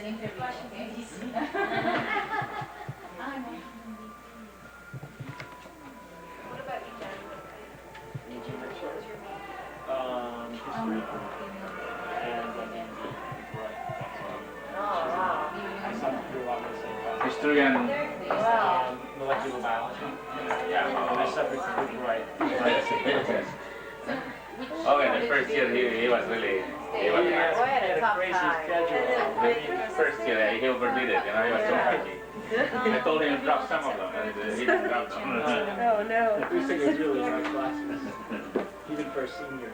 an interview, okay? What about you, Dani? What was your name? History. And Oh, wow. I substituted a lot of the same classes. History and Molecular biology. yeah. I subject to good right. Okay, the first year he was really Boy, had a tough crazy time. schedule. first year he overdid it, you know, he was so happy. I told him to drop some of them, and he didn't drop them. Oh no. These things are really hard classes. Even for a senior.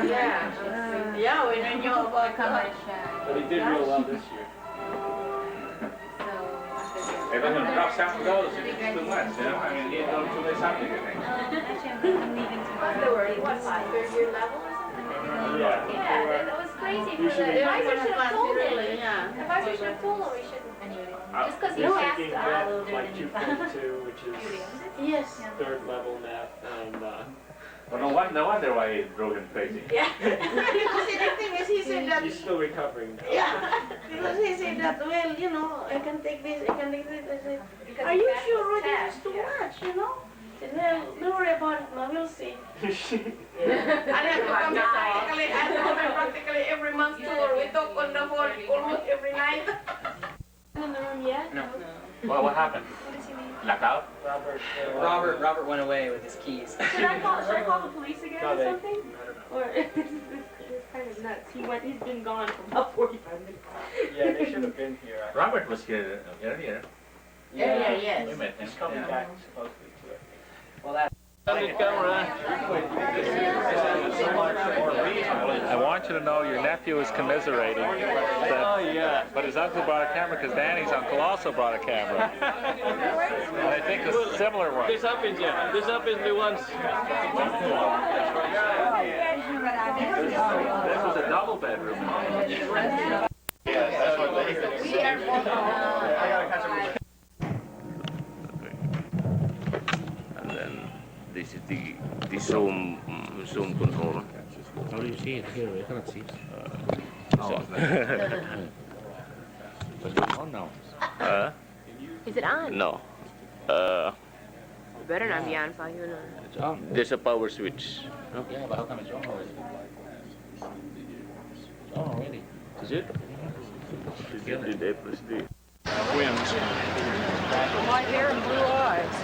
Yeah. Yeah, we don't know about But he did real well this year. If I can drop some of those, it's too much, you know, I mean, he don't do something, I think. What's the word? What, third year level or something? Yeah. Yeah, that was crazy for the advisor should have told him. Yeah. Advisor should have told him we shouldn't. Just because he He's passed taking out. math like 2.2, which is Yes. third level math, and Well, no wonder why he drove him crazy. Yeah. Because the thing is, he said that. he's still recovering now. Yeah. Because he said that, well, you know, I can take this, I can take this. I said, are you sure this is too much, you know? I said, well, don't worry about it, now we'll see. I have to come practically, I have to come practically every month tour. We talk on the phone almost every night. In the room yet? No. Well, what happened? Blackout? Robert went away with his keys. Should I call the police again No, or they- something? Or it's kind of nuts. He's been gone for about 45 minutes. Yeah, they should have been here. Robert was here earlier. Yeah, yes. We met him. He's coming back supposedly to it. Well, that. I want you to know your nephew is commiserating. But his uncle brought a camera because Dani's uncle also brought a camera. And I think a similar one. This happens me once. This was a double bedroom. We are both And then this is the zoom control. How do you see it here? I cannot see it. What's going on now? Is it on? No. It better not be on for you. It's on. There's a power switch. No? Yeah, but how come it's on already? It's on already. Is it? Did they press the Wins. White hair and blue eyes.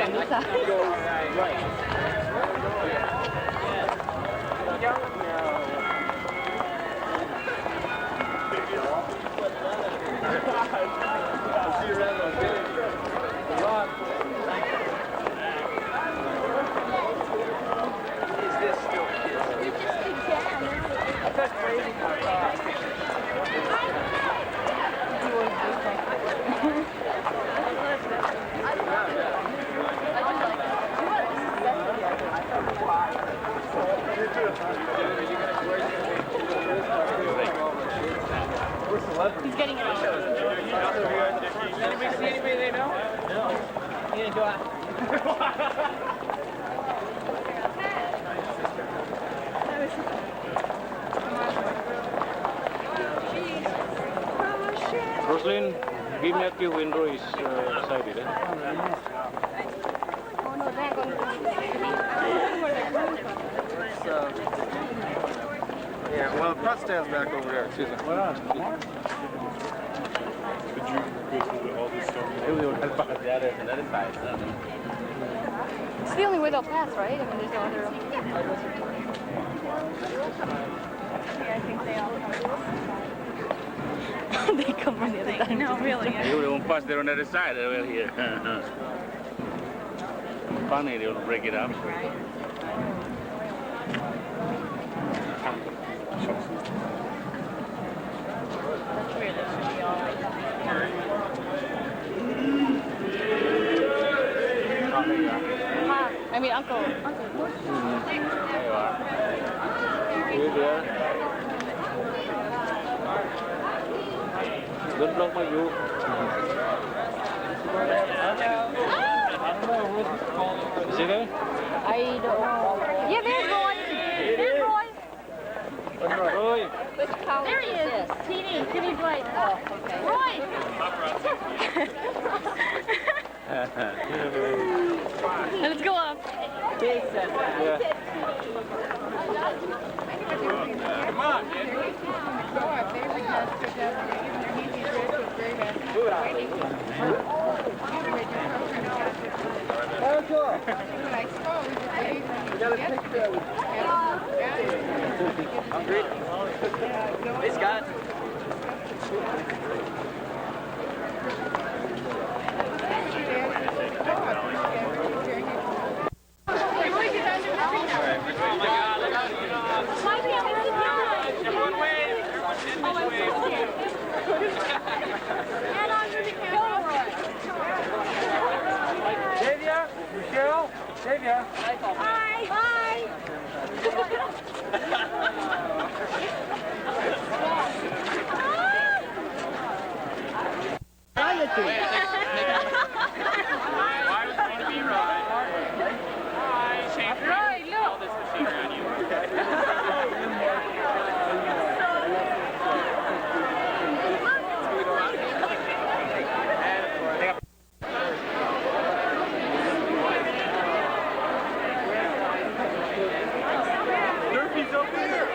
on this side. He's getting it on. Anybody see anybody they know? No. He didn't go out. Roslyn, give me a cue when Roy is excited. Oh no, they're going to Yeah, well, the press stands back over there. Excuse me. What on? Did you go through all this stuff? It's the only way they'll pass, right? I mean, there's no other. Yeah, I think they all They come on the other side. No, really. They won't pass there on the other side. They will here. Funny, they will break it up. That's weird. That should be all right. I mean, Uncle. There you are. You there? Don't block my view. Is he there? I don't know. Yeah, there's Roy. There's Roy. Roy. Which college There he is. TV. TV's right. Oh, okay. Roy! Let's go up. Yeah. Come on, Hungry? Hey, Scott. Tavia? Michelle? Tavia? Hi! Hi! Why was it to be right? Hi, Shane. Roy, look! All this machinery on you. Murphy's over there.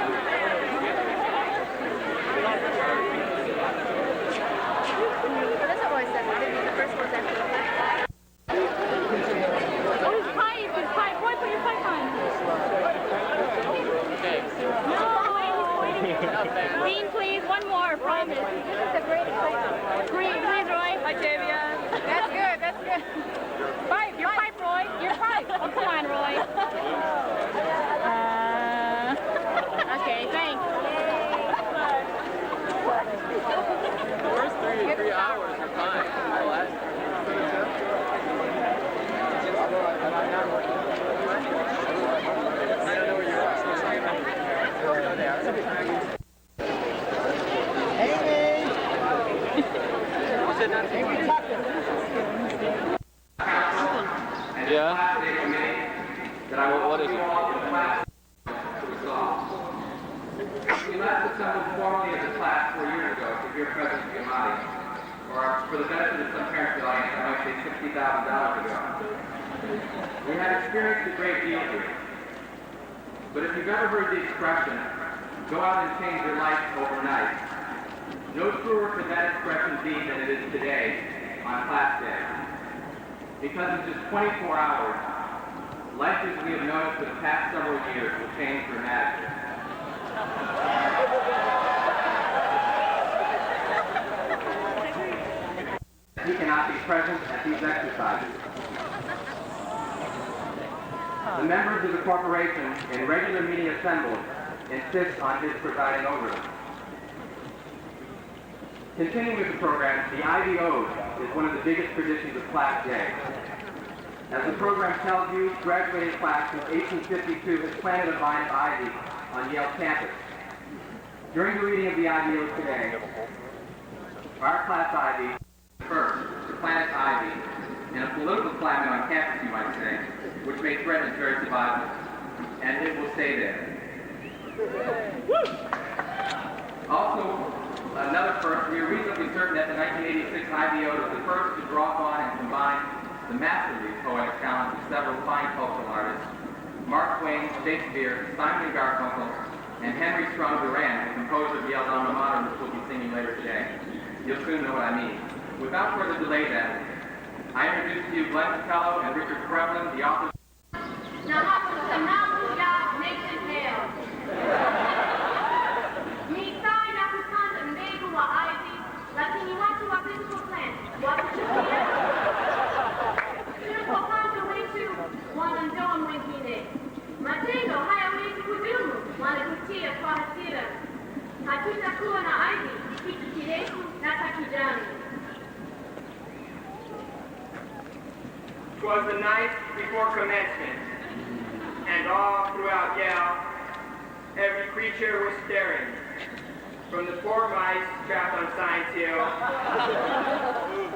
That's what Roy said. They'd be the first ones after the fact. Oh, his pipe! His pipe! Roy, put your pipe on! No! Bean, please. One more, promise. This is a great pipe. Green, please, Roy. Hi, Tavia. That's good. That's good. Pipe. Your pipe, Roy. Your pipe. Oh, come on, Roy. Okay, thanks. The first 3 hours are fine. The last Yeah. What is it? We last assembled formally as a class 4 years ago to hear President Yamati, or for the benefit of some parents in the audience, I might say $60,000 ago. We had experienced a great deal here. But if you've ever heard the expression, go out and change your life overnight, no truer could that expression be than it is today on class day. Because in just 24 hours, life as we have known it for the past several years will change dramatically. He cannot be present at these exercises. The members of the corporation in regular meeting assembled insist on his presiding over them. Continuing with the program, the Ivy Ode is one of the biggest traditions of Class J. As the program tells you, graduating class since 1852 has planted a vine of ivy on Yale Campus. During the reading of the Ivy Ode today, our class ivy first to plant ivy in a political climate on campus, you might say, which may threaten its very survival, and it will stay there. Also, another first, we are reasonably certain that the 1986 Ivy Ode was the first to draw on and combine the masterly poetic talent of several fine cultural artists, Mark Twain, Shakespeare, Simon and Garfunkel, and Henry Strong Duran, the composer of Yale Alma Mater, which we'll be singing later today. You'll soon know what I mean. Without further delay then, I introduce to you Glenn Capello and Richard Kremlin, the authors. Hatutakuwa na ardhi kitu kirefu na cha kijani. 'Twas the night before commencement, and all throughout Yale, every creature was staring, from the poor mice trapped on Science Hill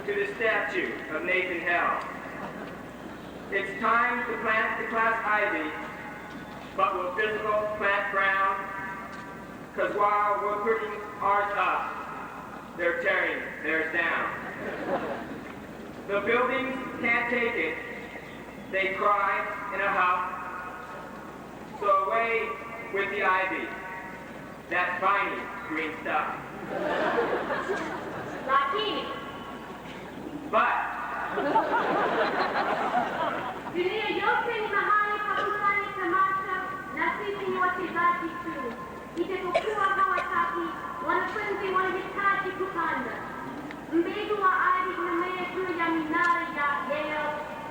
to the statue of Nathan Hell. It's time to plant the class ivy, but will physical plant ground? Because while we're putting ours up, they're tearing theirs down. The buildings can't take it. They cry in a huff. So away with the ivy, that viney green stuff. Lakini. But. Dunia yote ni mahali pa kufanya tamasha, na sisi ni wachezaji tu. Itapokuwa hawataki, wanafunzi wanahitaji kupanda. Mbegu wa ardhi unamea juu ya minara ya Yale,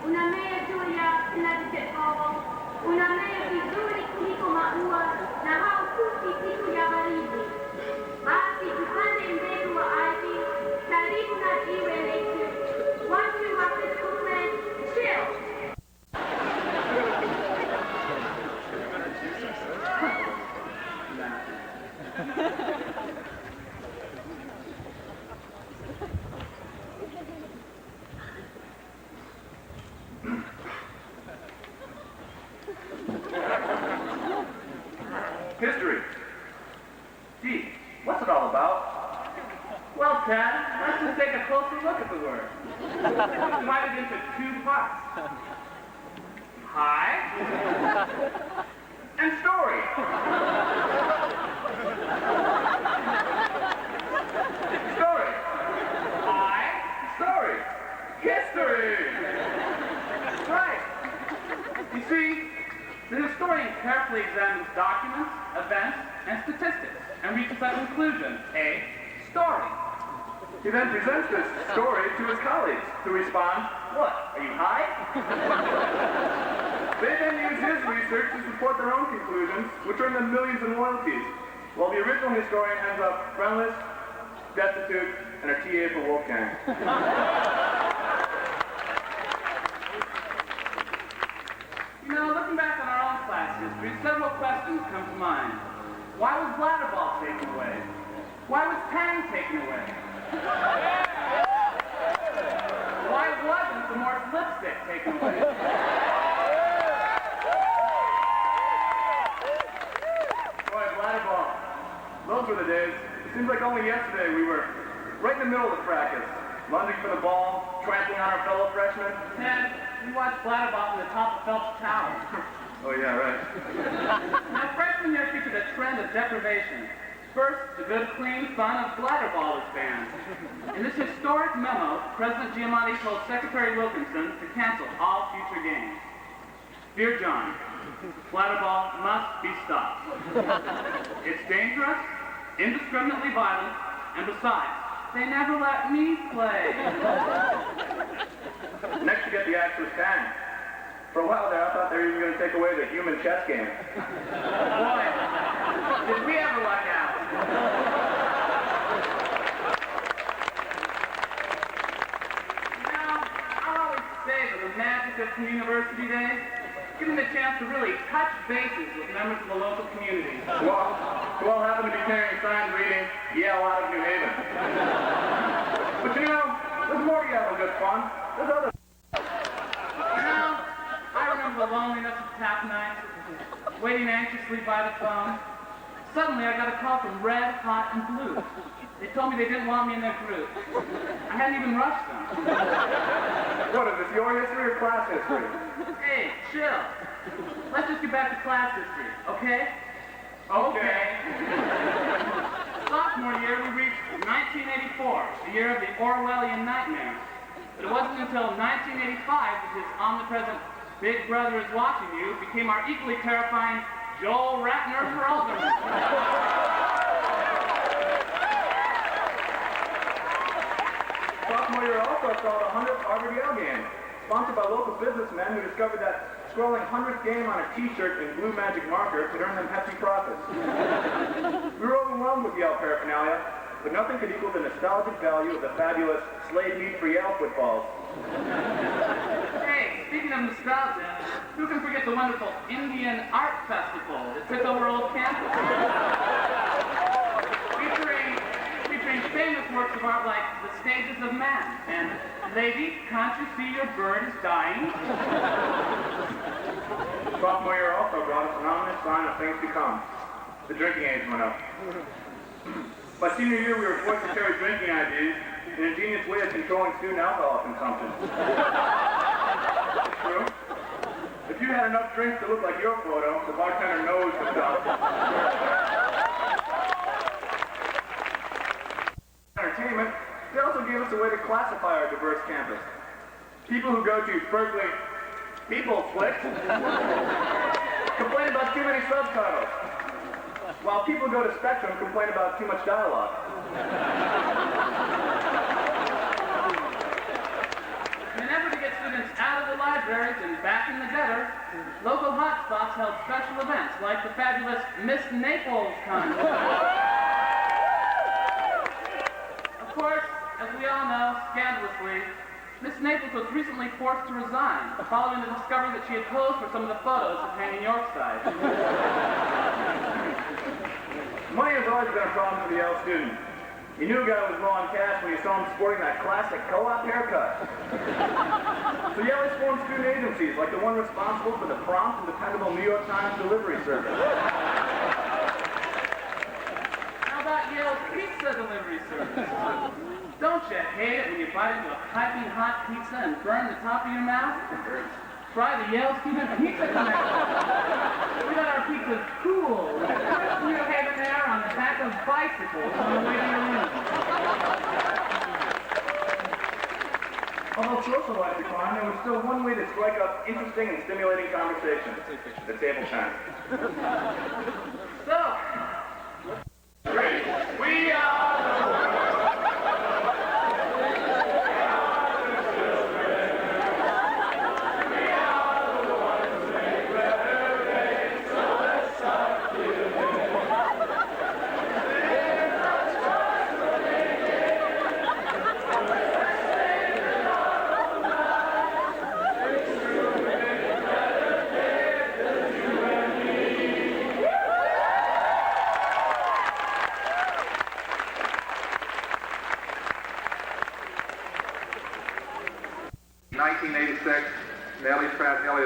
unamea juu ya Connecticut Hall, unamea vizuri kuliko maua na haukuti siku ya baridi. Basi tupande mbegu wa ardhi karibu na jiwe letu. Watu wa physical plant, chill. History. Gee, what's it all about? Well, Ted, let's just take a closer look at the word. It's divided into two parts. High and story. Story. High, story. History. Right. You see, the historian carefully examines documents, events, and statistics, and reaches a conclusion, a story. He then presents this story to his colleagues, who respond, what, are you high? They then use his research to support their own conclusions, which earn them millions in royalties, while the original historian ends up friendless, destitute, and a TA for Wolfgang. You know, looking back on our own class history, several questions come to mind. Why was bladderball taken away? Why was Tang taken away? Why wasn't the Morse lipstick taken away? Boy, bladderball. Those were the days. It seems like only yesterday we were right in the middle of the practice, lunging for the ball, trampling on our fellow freshmen. Ted, we watched bladderball from the top of Phelps Tower. Oh, yeah, right. Now, freshman year featured a trend of deprivation. First, the good, clean fun of bladder ball is banned. In this historic memo, President Giamatti told Secretary Wilkinson to cancel all future games. Dear John, bladder ball must be stopped. It's dangerous, indiscriminately violent, and besides, they never let me play. Next you get the Axis 10. For a while there, I thought they were even going to take away the human chess game. Boy, did we ever luck out. You know, I'll always say that the magic of university days, giving the chance to really touch bases with members of the local community. Well, who all happen to be carrying signs reading Yale out of New Haven. But you know, there's more to Yale than just fun. There's other. I remember the loneliness of tap nights, waiting anxiously by the phone. Suddenly, I got a call from Red, Hot, and Blue. They told me they didn't want me in their group. I hadn't even rushed them. What, is this your history or class history? Hey, chill. Let's just get back to class history, okay? Okay. Sophomore year, we reached 1984, the year of the Orwellian nightmare. But it wasn't until 1985 that his omnipresent Big Brother is Watching You became our equally terrifying Joel Ratner for Alzheimer's. Sophomore year also saw the 100th Harvard-Yale game, sponsored by local businessmen who discovered that scrolling 100th game on a t-shirt in blue magic marker could earn them hefty profits. We were overwhelmed with Yale paraphernalia, but nothing could equal the nostalgic value of the fabulous Slade Mead for Yale footballs. Hey, speaking of nostalgia, who can forget the wonderful Indian Art Festival that took over Old Campus? featuring famous works of art like The Stages of Man and Lady, Can't You See Your Bird is Dying? Sophomore year also brought us an ominous sign of things to come. The drinking age went up. By senior year, we were forced to carry drinking IDs, an ingenious way of controlling student alcohol consumption. It's true. If you had enough drinks to look like your photo, the bartender knows the stuff. Entertainment, they also gave us a way to classify our diverse campus. People who go to Berkeley People Flicks complain about too many subtitles, while people who go to Spectrum complain about too much dialogue. In an effort to get students out of the libraries and back in the gutter, local hotspots held special events like the fabulous Miss Naples contest. Of course, as we all know, scandalously, Miss Naples was recently forced to resign following the discovery that she had posed for some of the photos that hang in Yorkside. Money has always been a problem for the Yale student. You knew a guy was low on cash when you saw him sporting that classic co-op haircut. So Yale has formed student agencies like the one responsible for the prompt and dependable New York Times delivery service. How about Yale's pizza delivery service? Don't you hate it when you bite into a piping hot pizza and burn the top of your mouth? Try the Yale Student Pizza Connection. We got our pizzas cool. You have it there on the back of bicycles on the way to your room. Although social life declined, there was still one way to strike up interesting and stimulating conversation. The table time. So, we are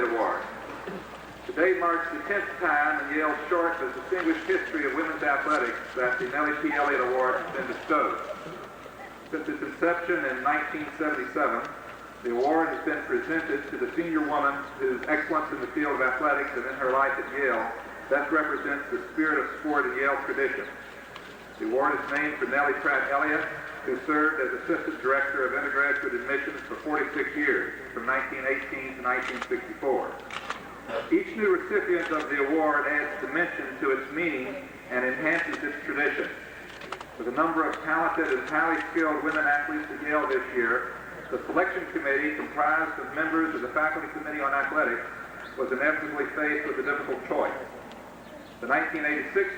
the world. Today marks the 10th time in Yale's short but distinguished history of women's athletics that the Nellie P. Elliott Award has been bestowed. Since its inception in 1977, the award has been presented to the senior woman whose excellence in the field of athletics and in her life at Yale best represents the spirit of sport in Yale tradition. The award is named for Nellie Pratt Elliott, who served as Assistant Director of Undergraduate Admissions for 46 years, from 1918 to 1964. Each new recipient of the award adds dimension to its meaning and enhances its tradition. With a number of talented and highly skilled women athletes at Yale this year, the selection committee, comprised of members of the Faculty Committee on Athletics, was inevitably faced with a difficult choice. The 1986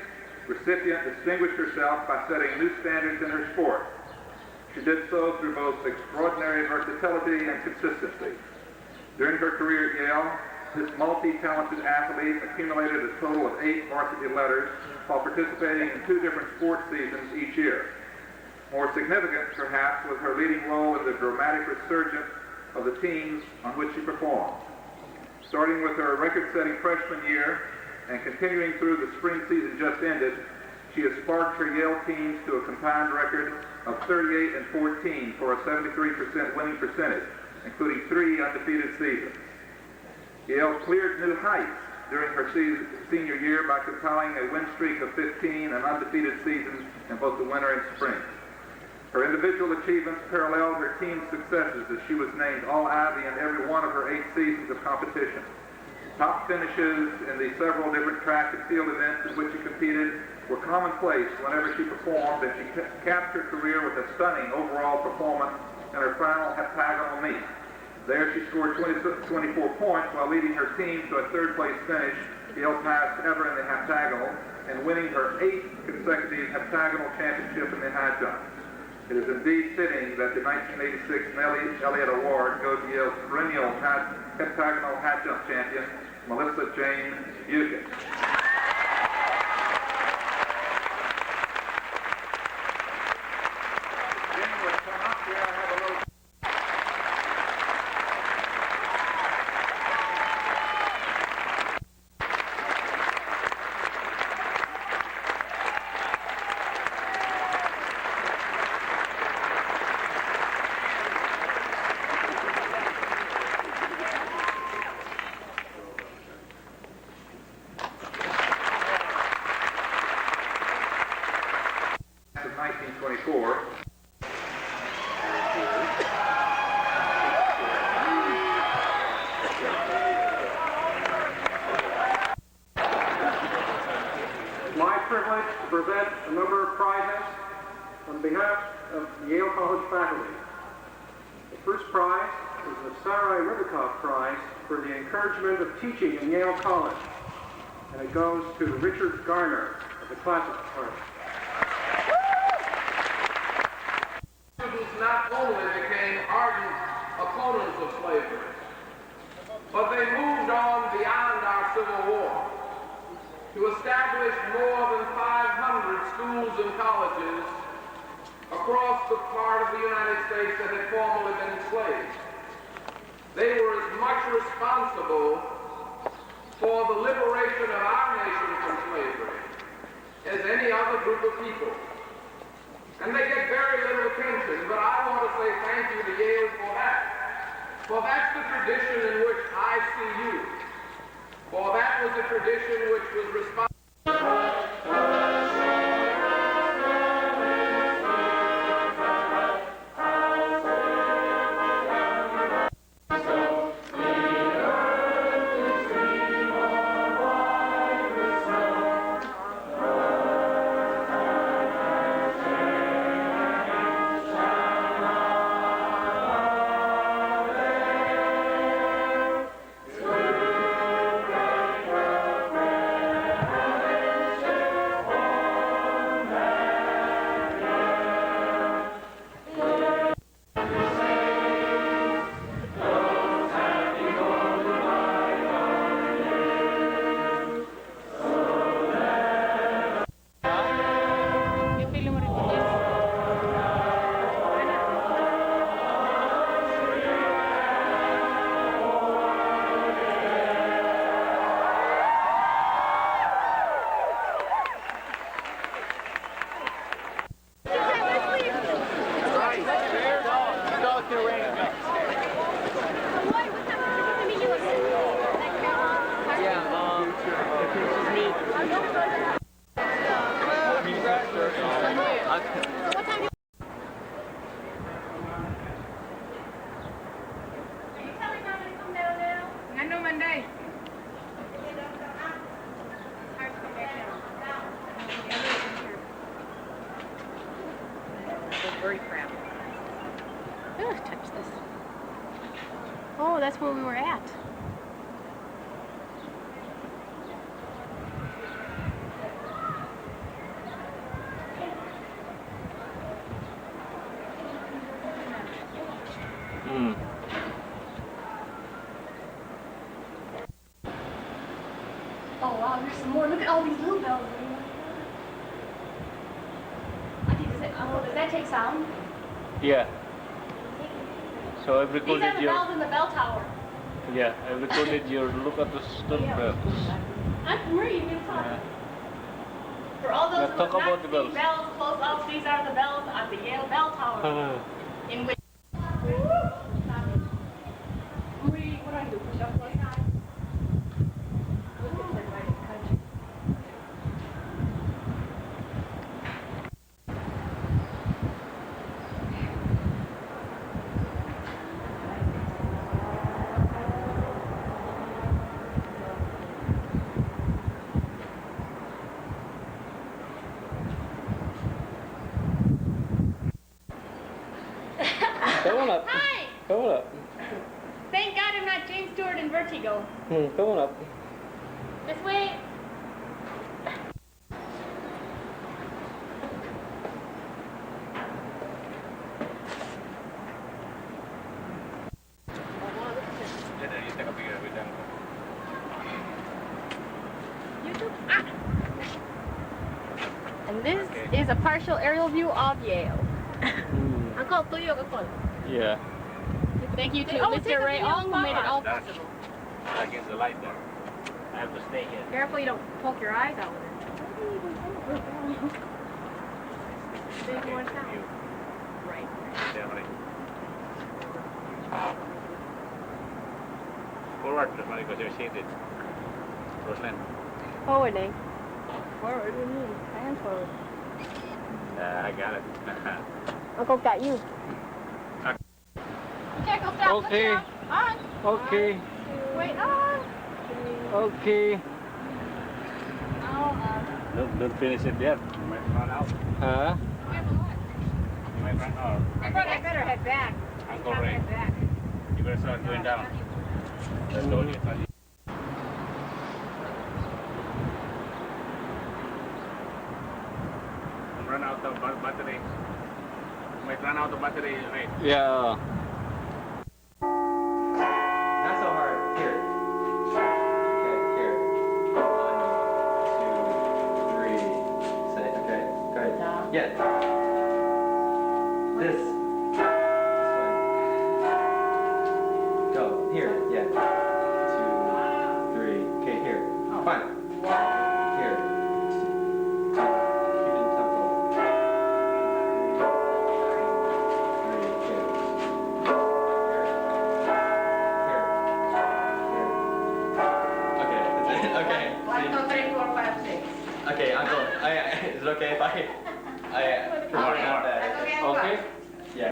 recipient distinguished herself by setting new standards in her sport. She did so through both extraordinary versatility and consistency. During her career at Yale, this multi-talented athlete accumulated a total of 8 varsity letters while participating in 2 different sports seasons each year. More significant, perhaps, was her leading role in the dramatic resurgence of the teams on which she performed. Starting with her record-setting freshman year and continuing through the spring season just ended, she has sparked her Yale teams to a combined record of 38 and 14 for a 73% winning percentage, including 3 undefeated seasons. Yale cleared new heights during her senior year by compiling a win streak of 15 and undefeated seasons in both the winter and spring. Her individual achievements paralleled her team's successes as she was named All-Ivy in every one of her 8 seasons of competition. Top finishes in the several different track and field events in which she competed were commonplace whenever she performed, and she capped her career with a stunning overall performance in her final heptagonal meet. There she scored 24 points while leading her team to a 3rd place finish, Yale's highest ever in the heptagonal, and winning her 8th consecutive heptagonal championship in the high jump. It is indeed fitting that the 1986 Nellie Elliott Award goes to Yale's perennial heptagonal high jump champion, Melissa Jane Buchan. My privilege to present a number of prizes on behalf of the Yale College faculty. The first prize is the Sarai Ribikoff Prize for the encouragement of teaching in Yale College, and it goes to Richard Garner of the Classics Department. Students not only became ardent opponents of slavery, but they moved on beyond our Civil War to establish more than 500 schools and colleges across the part of the United States that had formerly been enslaved. They were as much responsible for the liberation of our nation from slavery as any other group of people. And they get very little attention, but I want to say thank you to Yale for that. For that's the tradition in which I see you. For that was a tradition which was responsible. Sunday. Very cramped. Ugh, touch this. Oh, that's where we were at. Oh wow, there's some more. Look at all these little bells. Does that take sound? Yeah. So I've These recorded are the bells in the bell tower. Yeah, I recorded your look at the little bells. Uncle Rey, you can talk. For all those who Talk have about not the seen bells. bells close up, these are the bells at the Yale Bell Tower. In which... Marie, what do I do? Push up one side? Come on up. Hi! Come on up. Thank God I'm not James Stewart in Vertigo. Come on up. This way. And this is a partial aerial view of Yale. Uncle, tuyo ka kon. Yeah. Thank you to Mr. Rey Ong who made it all That's possible. against the light there. I have to stay here. Careful you don't poke your eyes out with it. Big more sound. Right. Forward, because you're shaded. Rosalind. Forward, eh? Forward, what do you mean? Hands forward. I got it. Uncle got you. Okay, go stop. Okay. On. Okay. Wait, on. Okay. Don't finish it yet. You might run out. Huh? You might run out. I better head back. Uncle Rey. Head back. You better start going down. I told you. Run out the battery. You might run out the battery, right? Yeah. Not so hard. Here. Okay, here. 1, 2, 3. Say, okay. Go ahead. Yeah. This. one. Go. Here. Yeah. 2, 3. Okay, here. Fine. Here. Keep it in tempo. 3, okay. Okay. 1, 2, 3, 4, 5, 6. Okay, Uncle. Is it okay if I promote not that? Okay. Yeah.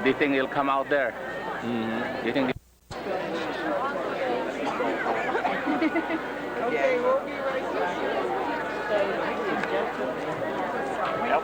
Do you think it'll come out there? Do you think? Okay, we'll be right Yep.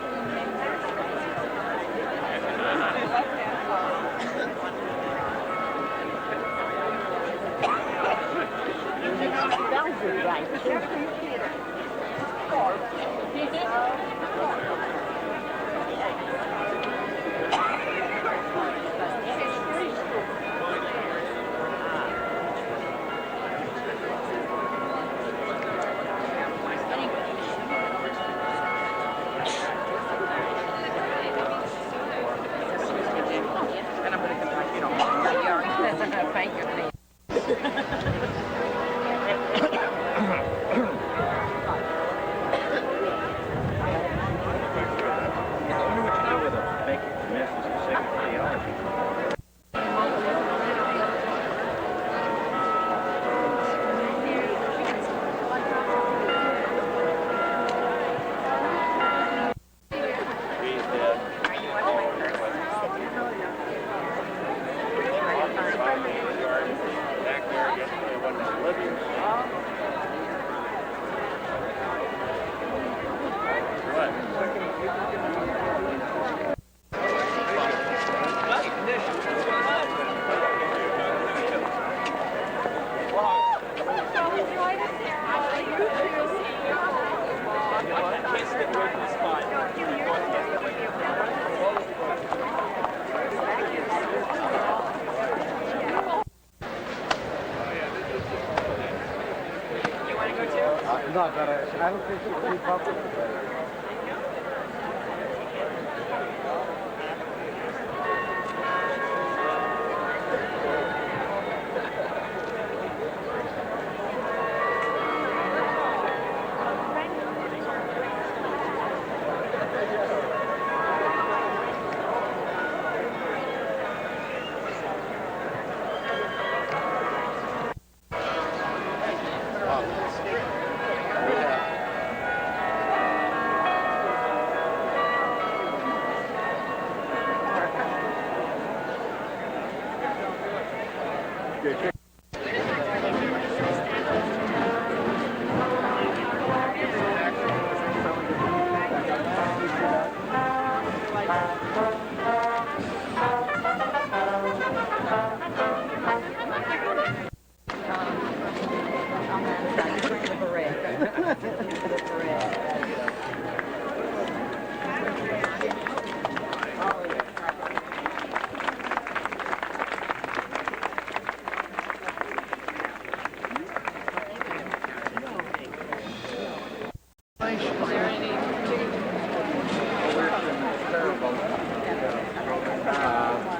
No, but I don't think she'll keep up with it.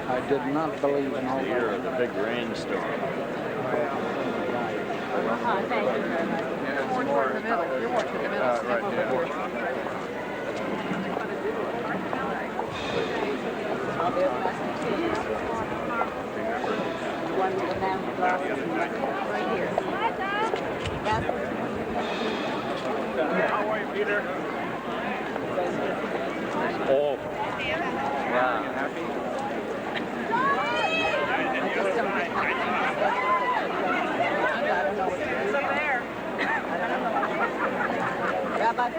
I did not believe in all Year of the big rainstorm. Thank you very much. More toward the middle. You're more to the middle. Right, yeah. One with the man with glasses right here. How are you, Peter? Oh. Yeah. Happy? Rabbi,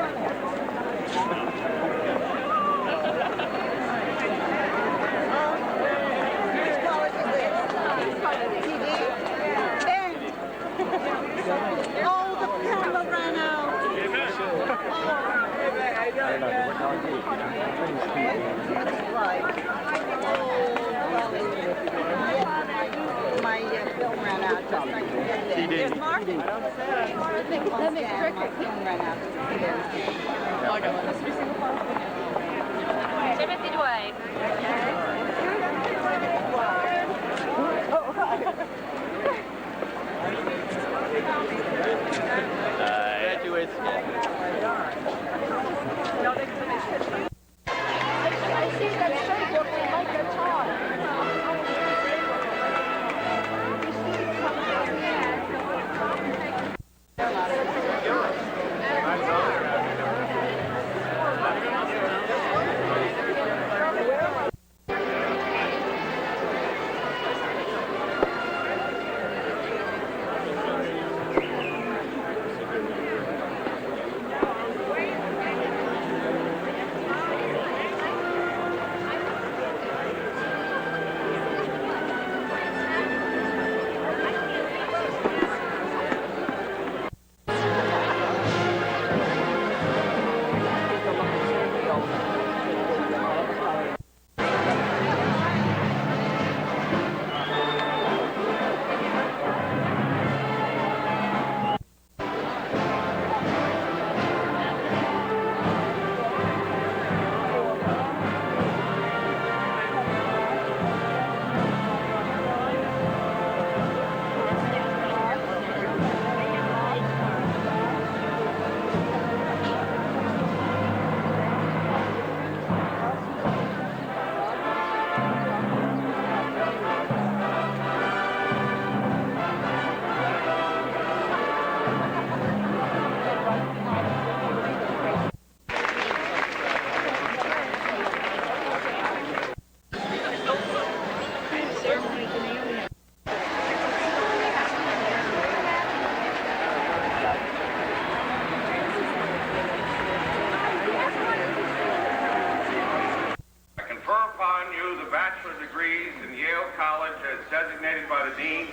degrees in Yale College as designated by the Dean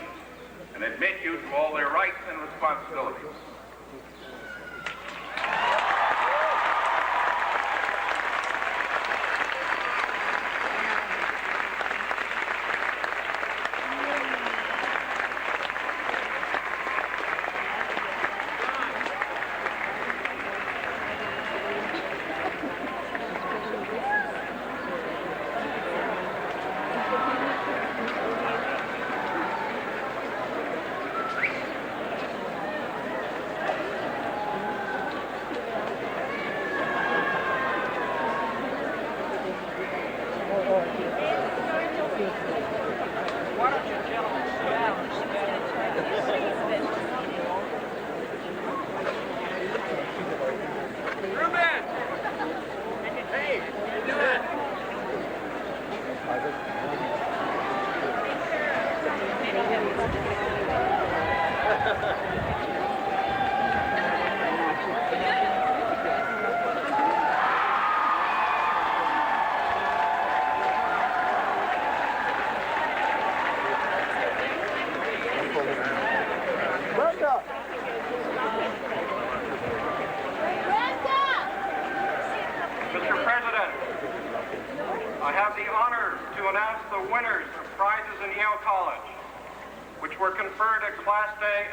and admit you to all their rights and responsibilities.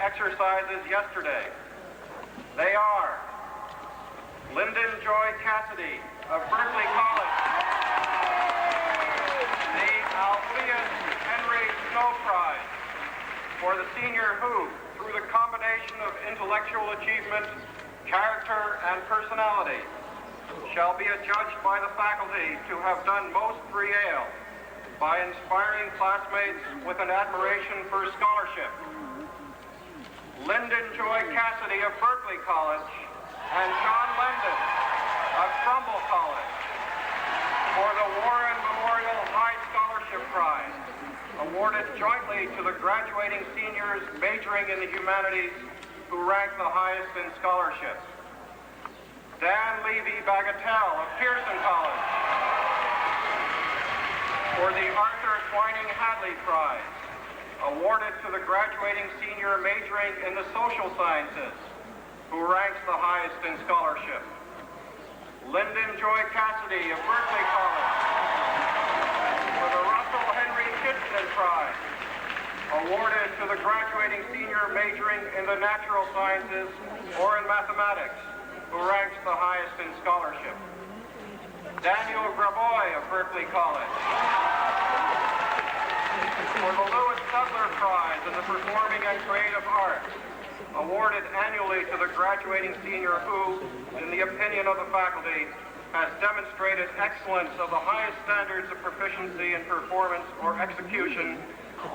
Exercises yesterday. They are Lyndon Joy Cassidy of Berkeley College, the Alpheus Henry Snow Prize for the senior who, through the combination of intellectual achievement, character, and personality, shall be adjudged by the faculty to have done most for Yale by inspiring classmates with an admiration for scholarship. Lyndon Joy Cassidy of Berkeley College and John Lendon of Trumbull College for the Warren Memorial High Scholarship Prize, awarded jointly to the graduating seniors majoring in the humanities who rank the highest in scholarship. Dan Levy Bagatelle of Pearson College. For the Arthur Twining Hadley Prize, awarded to the graduating senior majoring in the social sciences, who ranks the highest in scholarship. Lyndon Joy Cassidy of Berkeley College. For the Russell Henry Kitson Prize, awarded to the graduating senior majoring in the natural sciences or in mathematics, who ranks the highest in scholarship. Daniel Graboy of Berkeley College. For the Lewis Sutler Prize in the Performing and Creative Arts, awarded annually to the graduating senior who, in the opinion of the faculty, has demonstrated excellence of the highest standards of proficiency in performance or execution,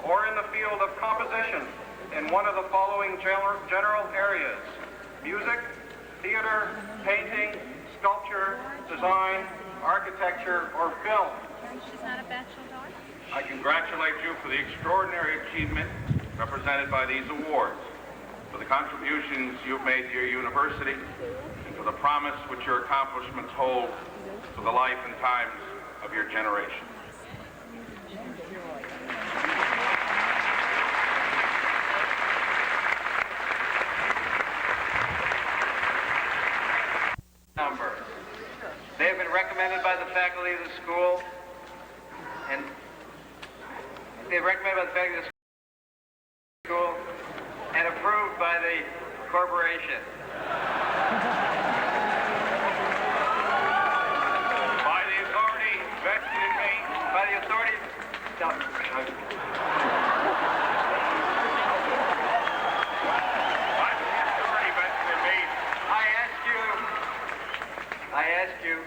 or in the field of composition in one of the following general areas: music, theater, painting, sculpture, design, architecture, or film. She's not a bachelor's daughter? I congratulate you for the extraordinary achievement represented by these awards, for the contributions you've made to your university, and for the promise which your accomplishments hold for the life and times of your generation. Number. They have been recommended by the faculty of the school, and they're recommended by the faculty of the school and approved by the corporation. By the authority vested in me. By the authority. No. I ask you,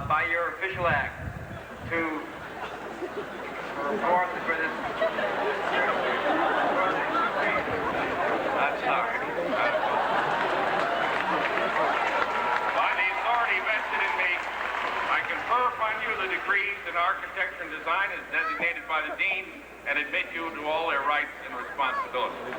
by your official act, to report for this. I'm sorry. By the authority vested in me, I confer upon you the degrees in architecture and design as designated by the dean, and admit you to all their rights and responsibilities.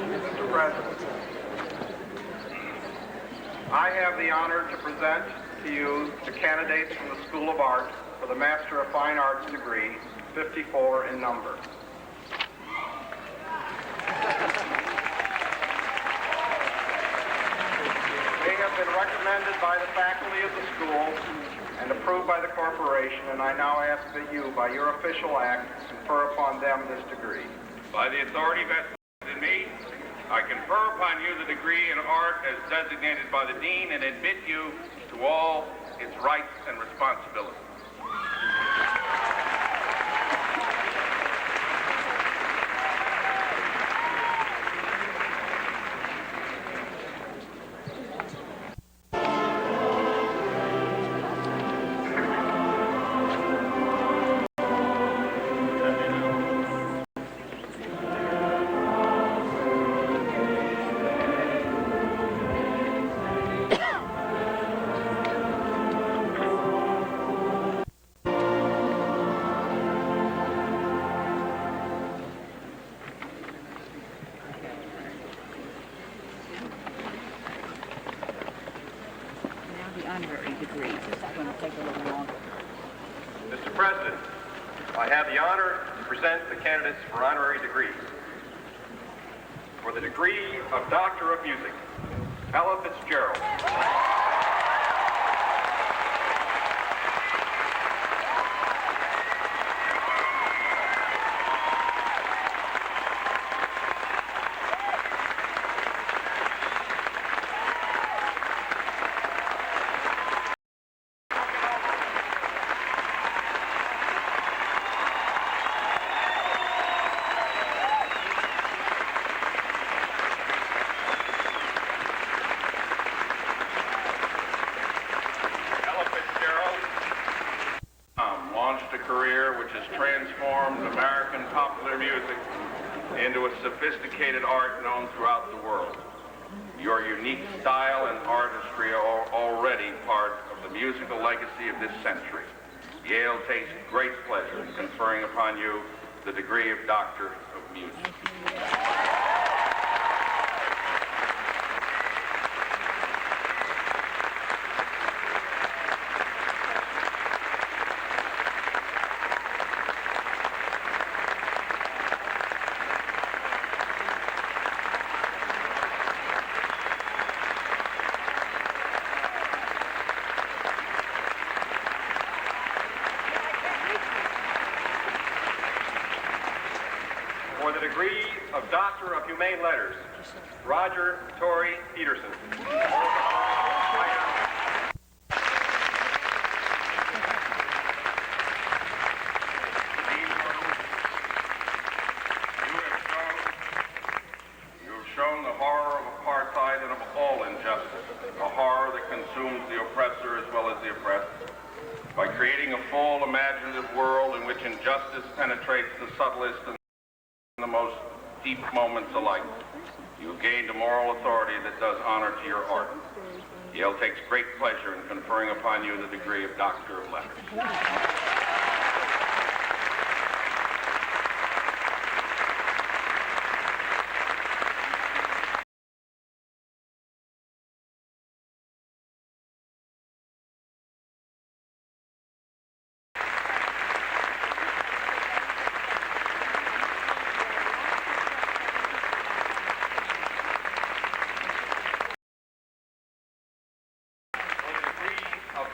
Mr. President, I have the honor to present to you the candidates from the School of Art for the Master of Fine Arts degree, 54 in number. They have been recommended by the faculty of the school and approved by the corporation, and I now ask that you, by your official act, confer upon them this degree. By the authority vested in me, I confer upon you the degree in art as designated by the dean and admit you to all its rights and responsibilities. honorary degree. This is going to take a little longer. Mr. President, I have the honor to present the candidates for honorary degrees. For the degree of Doctor of Music, Ella Fitzgerald. Into a sophisticated art known throughout the world. Your unique style and artistry are already part of the musical legacy of this century. Yale takes great pleasure in conferring upon you the degree of Doctor of Music. For the degree of Doctor of Humane Letters, Roger Torrey Peterson. You have shown the horror of apartheid and of all injustice, a horror that consumes the oppressor as well as the oppressed, by creating a full imaginative world in which injustice penetrates the subtlest and the most deep moments alike. You have gained a moral authority that does honor to your art. Yale takes great pleasure in conferring upon you the degree of Doctor of Letters.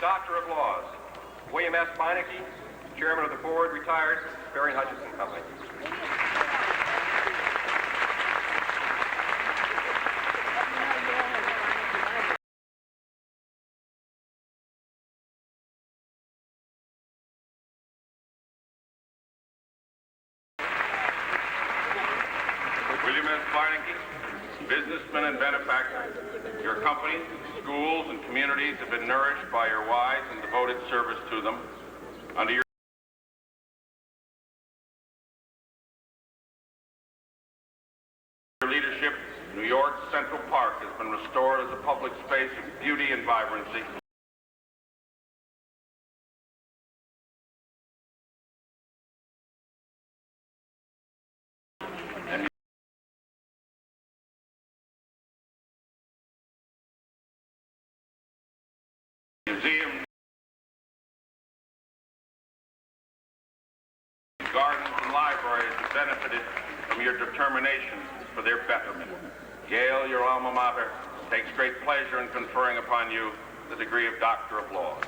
Doctor of Laws, William S. Meineke, Chairman of the Board, retired, Barry Hutchinson Company. William S. Meineke, businessman and benefactor, your company, schools, and communities have been nourished by your wise and devoted service to them. Under your leadership, New York's Central Park has been restored as a public space of beauty and vibrancy. Museums, gardens, and libraries have benefited from your determination for their betterment. Yale, your alma mater, takes great pleasure in conferring upon you the degree of Doctor of Laws.